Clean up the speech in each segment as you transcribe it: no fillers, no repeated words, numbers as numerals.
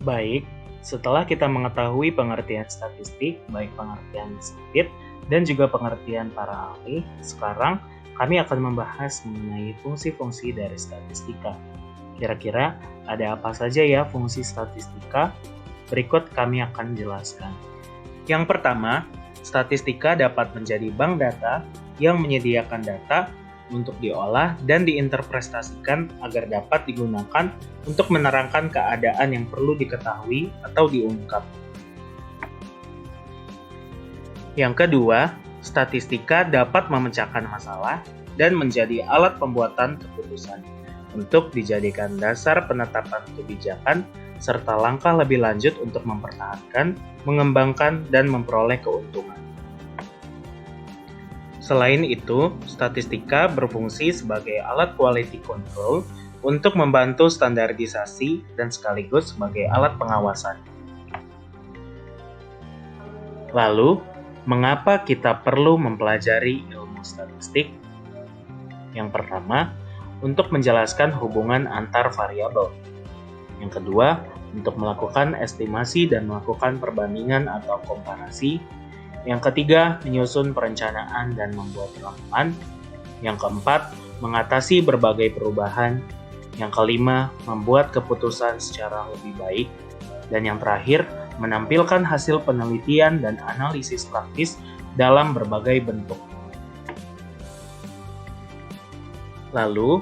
Baik, setelah kita mengetahui pengertian statistik, baik pengertian sempit dan juga pengertian para ahli, sekarang kami akan membahas mengenai fungsi-fungsi dari statistika. Kira-kira ada apa saja ya fungsi statistika? Berikut kami akan jelaskan. Yang pertama, statistika dapat menjadi bank data yang menyediakan data untuk diolah dan diinterpretasikan agar dapat digunakan untuk menerangkan keadaan yang perlu diketahui atau diungkap. Yang kedua, statistika dapat memecahkan masalah dan menjadi alat pembuatan keputusan untuk dijadikan dasar penetapan kebijakan serta langkah lebih lanjut untuk mempertahankan, mengembangkan, dan memperoleh keuntungan. Selain itu, statistika berfungsi sebagai alat quality control untuk membantu standarisasi dan sekaligus sebagai alat pengawasan. Lalu, mengapa kita perlu mempelajari ilmu statistik? Yang pertama, untuk menjelaskan hubungan antar variabel. Yang kedua, untuk melakukan estimasi dan melakukan perbandingan atau komparasi. Yang ketiga, menyusun perencanaan dan membuat laporan. Yang keempat, mengatasi berbagai perubahan. Yang kelima, membuat keputusan secara lebih baik. Dan yang terakhir, menampilkan hasil penelitian dan analisis praktis dalam berbagai bentuk. Lalu,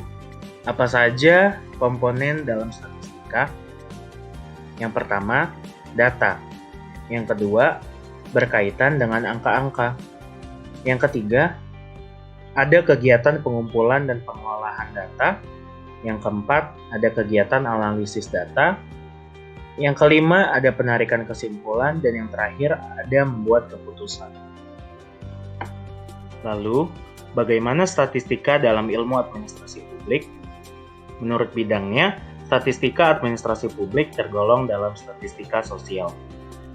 apa saja komponen dalam statistika? Yang pertama, data. Yang kedua, berkaitan dengan angka-angka. Yang ketiga, ada kegiatan pengumpulan dan pengolahan data. Yang keempat, ada kegiatan analisis data. Yang kelima, ada penarikan kesimpulan. Dan yang terakhir, ada membuat keputusan. Lalu, bagaimana statistika dalam ilmu administrasi publik? Menurut bidangnya, statistika administrasi publik tergolong dalam statistika sosial.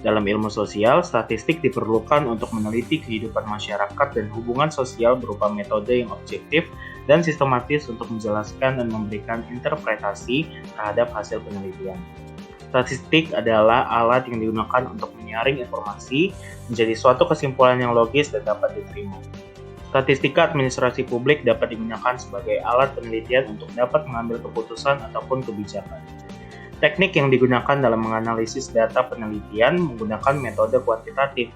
Dalam ilmu sosial, statistik diperlukan untuk meneliti kehidupan masyarakat dan hubungan sosial berupa metode yang objektif dan sistematis untuk menjelaskan dan memberikan interpretasi terhadap hasil penelitian. Statistik adalah alat yang digunakan untuk menyaring informasi menjadi suatu kesimpulan yang logis dan dapat diterima. Statistika administrasi publik dapat digunakan sebagai alat penelitian untuk dapat mengambil keputusan ataupun kebijakan. Teknik yang digunakan dalam menganalisis data penelitian menggunakan metode kuantitatif.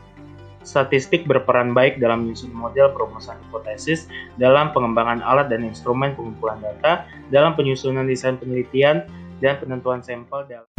Statistik berperan baik dalam menyusun model perumusan hipotesis, dalam pengembangan alat dan instrumen pengumpulan data, dalam penyusunan desain penelitian, dan penentuan sampel dalam